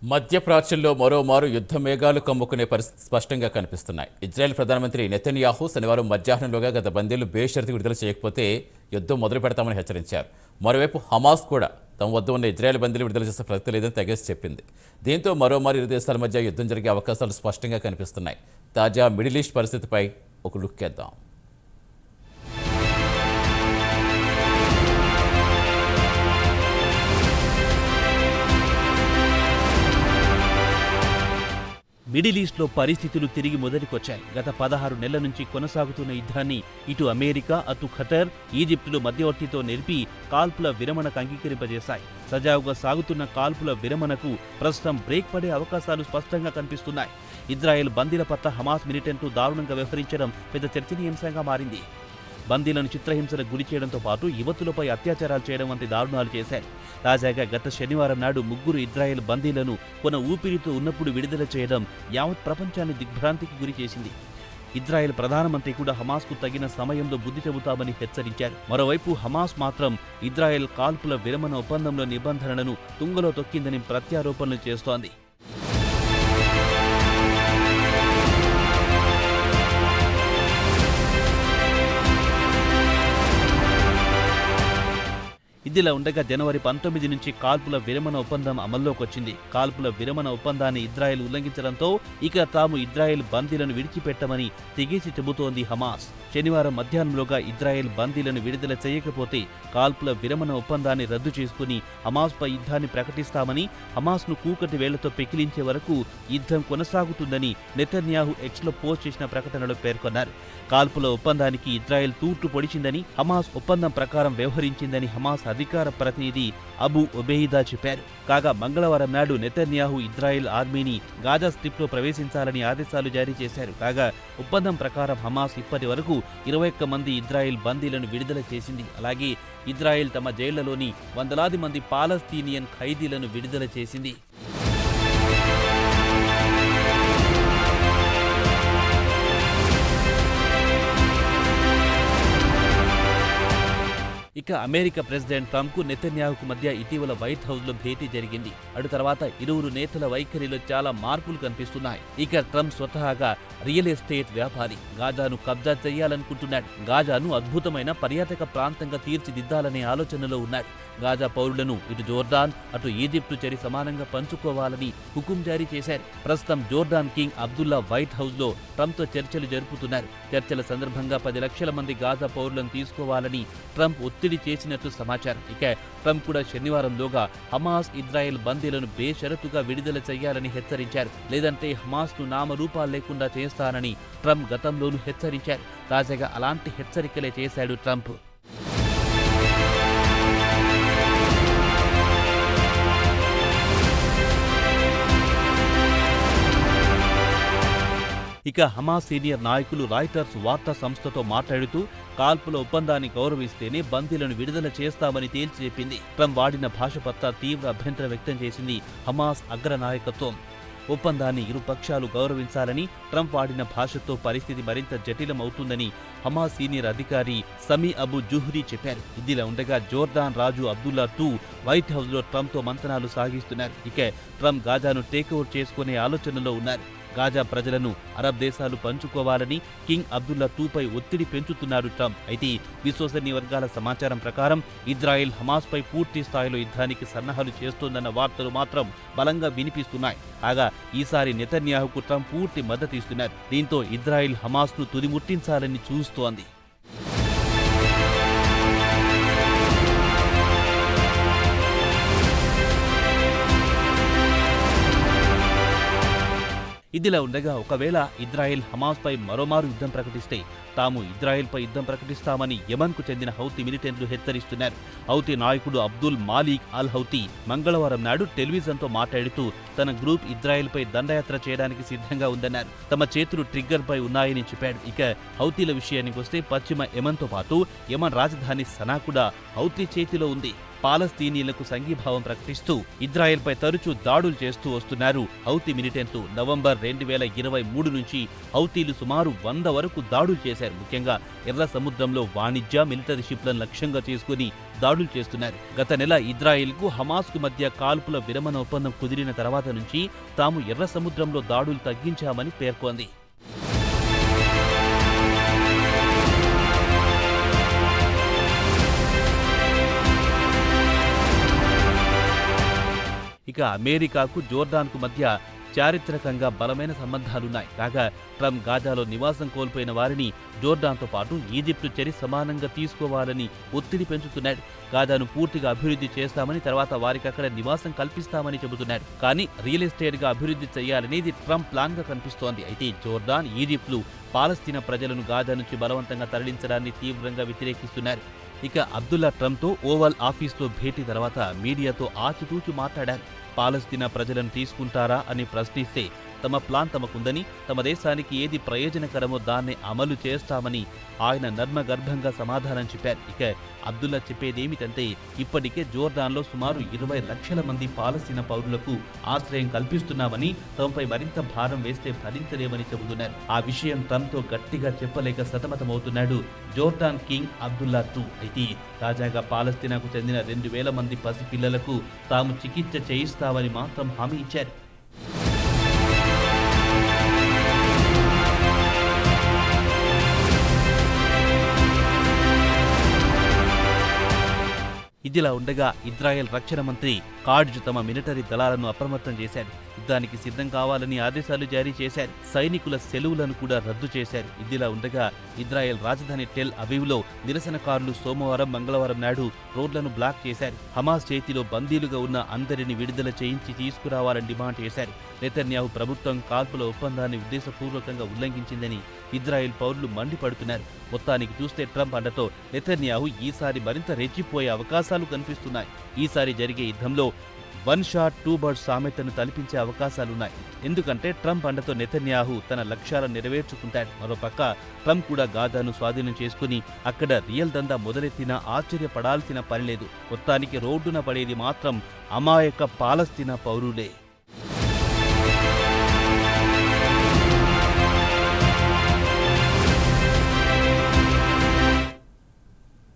మధ్యప్రాచ్యంలో మరోమారు యుద్ధ మేఘాలు కమ్ముకునే పరిస్థితి స్పష్టంగా కనిపిస్తున్నాయి. ఇజ్రాయెల్ ప్రధానమంత్రి నెతన్యాహు శనివారం మధ్యాహ్నంలోగా గత బందీలు బేషరతుగా విడుదల చేయకపోతే యుద్ధం మొదలు పెడతామని హెచ్చరించారు. మరోవైపు హమాస్ కూడా తమ వద్ద ఉన్న ఇజ్రాయెల్ బందీలు విడుదల చేసే ప్రసక్తి లేదని తెగేసి చెప్పింది. దీంతో మరోమారు ఇరు దేశాల మధ్య యుద్ధం జరిగే అవకాశాలు స్పష్టంగా కనిపిస్తున్నాయి. తాజా మిడిల్ ఈస్ట్ పరిస్థితిపై ఒక లుక్ వేద్దాం. మిడిల్ ఈస్ట్లో పరిస్థితులు తిరిగి మొదటికొచ్చాయి. గత 16 నెలల నుంచి కొనసాగుతున్న యుద్ధాన్ని ఇటు అమెరికా, అటు ఖటర్, ఈజిప్టులు మధ్యవర్తితో నిలిపి కాల్పుల విరమణకు అంగీకరింపజేశాయి. సజావుగా సాగుతున్న కాల్పుల విరమణకు ప్రస్తుతం బ్రేక్ పడే అవకాశాలు స్పష్టంగా కనిపిస్తున్నాయి. ఇజ్రాయెల్ బందీల పట్ల హమాస్ మిలిటెంట్లు దారుణంగా వ్యవహరించడం పెద్ద చర్చనీయాంశంగా మారింది. బందీలను చిత్రహింసలకు గురి చేయడంతో పాటు యువతులపై అత్యాచారాలు చేయడం వంటి దారుణాలు చేశారు. తాజాగా గత శనివారం నాడు 3 ఇజ్రాయెల్ బందీలను కొన ఊపిరితో ఉన్నప్పుడు విడుదల చేయడం యావత్ ప్రపంచాన్ని దిగ్భ్రాంతికి గురి చేసింది. ఇజ్రాయెల్ ప్రధానమంత్రి కూడా హమాస్కు తగిన సమయంలో బుద్ధి చెబుతామని హెచ్చరించారు. మరోవైపు హమాస్ మాత్రం ఇజ్రాయెల్ కాల్పుల విరమణ ఒప్పందంలో నిబంధనలను తుంగలో తొక్కిందని ప్రత్యారోపణలు చేస్తోంది. ఇదిలా ఉండగా జనవరి 19 నుంచి కాల్పుల విరమణ ఒప్పందం అమల్లోకి వచ్చింది. కాల్పుల విరమణ ఒప్పందాన్ని ఇజ్రాయెల్ ఉల్లంఘించడంతో ఇక తాము ఇజ్రాయెల్ బందీలను విడిచిపెట్టమని తెగేసి చెబుతోంది హమాస్. శనివారం మధ్యాహ్నంలోగా ఇజ్రాయెల్ బందీలను విడుదల చేయకపోతే కాల్పుల విరమణ ఒప్పందాన్ని రద్దు చేసుకుని హమాస్పై యుద్ధాన్ని ప్రకటిస్తామని, హమాస్ను కూకటి వేళ్లతో పెకిలించే వరకు యుద్ధం కొనసాగుతుందని నెతన్యాహు ఎక్స్లో పోస్ట్ చేసిన ప్రకటనలో పేర్కొన్నారు. కాల్పుల ఒప్పందానికి ఇజ్రాయెల్ తూట్లు పొడిచిందని, హమాస్ ఒప్పందం ప్రకారం వ్యవహరించిందని హమాస్ అధికార ప్రతినిధి అబూ ఒబెయిదా చెప్పారు. కాగా మంగళవారం నాడు నెతన్యాహు ఇజ్రాయెల్ ఆర్మీని గాజా స్ట్రిప్లో ప్రవేశించాలని ఆదేశాలు జారీ చేశారు. కాగా ఒప్పందం ప్రకారం హమాస్ ఇప్పటి వరకు 21 మంది ఇజ్రాయెల్ బందీలను విడుదల చేసింది. అలాగే ఇజ్రాయెల్ తమ జైళ్లలోని వందలాది మంది పాలస్తీనియన్ ఖైదీలను విడుదల చేసింది. ఇక అమెరికా ప్రెసిడెంట్ ట్రంప్కు నెతన్యాహుకు మధ్య ఇటీవల వైట్ హౌస్లో భేటీ జరిగింది. అటు తర్వాత ఇరువురు నేతల వైఖరిలో చాలా మార్పులు కనిపిస్తున్నాయి. ఇక ట్రంప్ స్వతహాగా రియల్ ఎస్టేట్ వ్యాపారి, గాజాను కబ్జా చేయాలనుకుంటున్నాడు. గాజాను అద్భుతమైన పర్యాటక ప్రాంతంగా తీర్చిదిద్దాలనే ఆలోచనలో ఉన్నాడు. గాజా పౌరులను ఇటు జోర్డాన్, అటు ఈజిప్టు చెరి సమానంగా పంచుకోవాలని హుకుం జారీ చేశారు. ప్రస్తుతం జోర్డాన్ కింగ్ అబ్దుల్లా వైట్ హౌస్లో ట్రంప్తో చర్చలు జరుపుతున్నారు. చర్చల సందర్భంగా 10 లక్షల మంది గాజా పౌరులను తీసుకోవాలని ట్రంప్ ఒత్తిడి చేసినట్లు సమాచారం. ఇక ట్రంప్ కూడా శనివారంలోగా హమాస్, ఇజ్రాయెల్ బందీలను బేషరతుగా విడుదల చేయాలని హెచ్చరించారు. లేదంటే హమాస్ను నామరూపాలు లేకుండా చేస్తానని ట్రంప్ గతంలోనూ హెచ్చరించారు. తాజాగా అలాంటి హెచ్చరికలే చేశాడు ట్రంప్. ఇక హమాస్ సీనియర్ నాయకులు రాయిటర్స్ వార్తా సంస్థతో మాట్లాడుతూ కాల్పుల ఒప్పందాన్ని గౌరవిస్తేనే బందీలను విడుదల చేస్తామని తేల్చి చెప్పింది. ట్రంప్ వాడిన భాష పట్ల తీవ్ర అభ్యంతరం వ్యక్తం చేసింది హమాస్ అగ్ర నాయకత్వం. ఒప్పందాన్ని ఇరు పక్షాలు గౌరవించాలని ట్రంప్ వాడిన భాషతో పరిస్థితి మరింత జటిలమవుతుందని హమాస్ సీనియర్ అధికారి సమీ అబు జుహ్రీ చెప్పారు. ఇదిలా ఉండగా జోర్డాన్ రాజు అబ్దుల్లా II వైట్ హౌస్లో ట్రంప్తో మంతనాలు సాగిస్తున్నారు. ఇక ట్రంప్ గాజాను టేక్ఓవర్ చేసుకునే ఆలోచనలో ఉన్నారు. గాజా ప్రజలను అరబ్ దేశాలు పంచుకోవాలని కింగ్ అబ్దుల్లా IIపై ఒత్తిడి పెంచుతున్నారు ట్రంప్. అయితే విశ్వసనీయ వర్గాల సమాచారం ప్రకారం ఇజ్రాయెల్ హమాస్పై పూర్తి స్థాయిలో యుద్ధానికి సన్నాహాలు చేస్తోందన్న వార్తలు మాత్రం బలంగా వినిపిస్తున్నాయి. కాగా ఈసారి నెతన్యాహుకు ట్రంప్ పూర్తి మద్దతు ఇస్తున్నారు. దీంతో ఇజ్రాయెల్ హమాస్ను తుదిముట్టించాలని చూస్తోంది. ఇదిలా ఉండగా ఒకవేళ ఇజ్రాయెల్ హమాస్పై మరోమారు యుద్ధం ప్రకటిస్తే తాము ఇజ్రాయెల్పై యుద్ధం ప్రకటిస్తామని యెమన్కు చెందిన హౌతీ మిలిటెంట్లు హెచ్చరిస్తున్నారు. హౌతీ నాయకుడు అబ్దుల్ మాలిక్ అల్ హౌతీ మంగళవారం నాడు టెలివిజన్తో మాట్లాడుతూ తన గ్రూప్ ఇజ్రాయెల్పై దండయాత్ర చేయడానికి సిద్ధంగా ఉందన్నారు. తమ చేతులు ట్రిగ్గర్పై ఉన్నాయని చెప్పాడు. ఇక హౌతీల విషయానికి వస్తే పశ్చిమ యెమన్తో పాటు యెమన్ రాజధాని సనా కూడా హౌతీ చేతిలో ఉంది. పాలస్తీనియన్లకు సంఘీభావం ప్రకటిస్తూ ఇజ్రాయెల్పై తరచూ దాడులు చేస్తూ వస్తున్నారు హౌతీ మిలిటెంట్లు. నవంబర్ 2023 నుంచి హౌతీలు సుమారు 100 వరకు దాడులు చేశారు. ముఖ్యంగా ఎర్ర సముద్రంలో వాణిజ్య, మిలిటరీ షిప్లను లక్ష్యంగా చేసుకుని దాడులు చేస్తున్నారు. గత నెల ఇజ్రాయెల్కు హమాస్కు మధ్య కాల్పుల విరమణ ఒప్పందం కుదిరిన తర్వాత నుంచి తాము ఎర్ర సముద్రంలో దాడులు తగ్గించామని పేర్కొంది. ఇక అమెరికాకు జోర్డాన్కు మధ్య చారిత్రకంగా బలమైన సంబంధాలున్నాయి. కాగా ట్రంప్ గాజాలో నివాసం కోల్పోయిన వారిని జోర్డాన్తో పాటు ఈజిప్టు చెరి సమానంగా తీసుకోవాలని ఒత్తిడి పెంచుతున్నాడు. గాజాను పూర్తిగా అభివృద్ధి చేస్తామని, తర్వాత వారికి అక్కడ నివాసం కల్పిస్తామని చెబుతున్నాడు. కానీ రియల్ ఎస్టేట్గా అభివృద్ధి చేయాలనేది ట్రంప్ ప్లాన్గా కనిపిస్తోంది. అయితే జోర్డాన్, ఈజిప్టులు పాలస్తీనా ప్రజలను గాజా నుంచి బలవంతంగా తరలించడాన్ని తీవ్రంగా వ్యతిరేకిస్తున్నారు. ఇక అబ్దుల్లా ట్రంప్తో ఓవల్ ఆఫీస్లో భేటీ తర్వాత మీడియాతో ఆచితూచి మాట్లాడారు. పాలస్తీనా ప్రజలను తీసుకుంటారా అని ప్రశ్నిస్తే తమ ప్లాన్ తమకుందని, తమ దేశానికి ఏది ప్రయోజనకరమో దాన్నే అమలు చేస్తామని ఆయన నర్మగర్భంగా సమాధానం చెప్పారు. ఇక అబ్దుల్లా చెప్పేదేమిటంటే ఇప్పటికే జోర్డాన్లో సుమారు 20 లక్షల మంది పాలస్తీనా పౌరులకు ఆశ్రయం కల్పిస్తున్నామని, తమపై మరింత భారం వేస్తే భరించలేమని చెబుతున్నారు. ఆ విషయం ట్రంప్తో గట్టిగా చెప్పలేక సతమతమవుతున్నాడు జోర్డాన్ కింగ్ అబ్దుల్లా II. అయితే తాజాగా పాలస్తీనాకు చెందిన 2000 మంది పసిపిల్లలకు తాము చికిత్స చేయిస్తామని మాత్రం హామీ ఇచ్చారు. ఇదిలా ఉండగా ఇజ్రాయెల్ రక్షణ మంత్రి కాడ్జ్ తమ మిలిటరీ దళాలను అప్రమత్తం చేశారు. యుద్ధానికి సిద్ధం కావాలని ఆదేశాలు జారీ చేశారు. సైనికుల సెలవులను కూడా రద్దు చేశారు. ఇదిలా ఉండగా ఇజ్రాయెల్ రాజధాని టెల్ అవీవ్లో నిరసనకారులు సోమవారం, మంగళవారం నాడు రోడ్లను బ్లాక్ చేశారు. హమాస్ చేతిలో బందీలుగా ఉన్న అందరిని విడుదల చేయించి తీసుకురావాలని డిమాండ్ చేశారు. నెతన్యాహు ప్రభుత్వం కాల్పుల ఒప్పందాన్ని ఉద్దేశపూర్వకంగా ఉల్లంఘించిందని ఇజ్రాయెల్ పౌరులు మండిపడుతున్నారు. మొత్తానికి చూస్తే ట్రంప్ అండతో నెతన్యాహు ఈసారి మరింత రెచ్చిపోయే అవకాశాలు కనిపిస్తున్నాయి. ఈసారి జరిగే యుద్ధంలో 1 షాట్ 2 బర్డ్స్ సామెతను తలపించే అవకాశాలున్నాయి. ఎందుకంటే ట్రంప్ అండతో నెతన్యాహు తన లక్ష్యాలను నెరవేర్చుకుంటాడు. మరోపక్క ట్రంప్ కూడా గాజాను స్వాధీనం చేసుకుని అక్కడ రియల్ దందా మొదలెత్తినా ఆశ్చర్యపడాల్సిన పనిలేదు. మొత్తానికి రోడ్డున పడేది మాత్రం అమాయక పాలస్తీనా పౌరులే.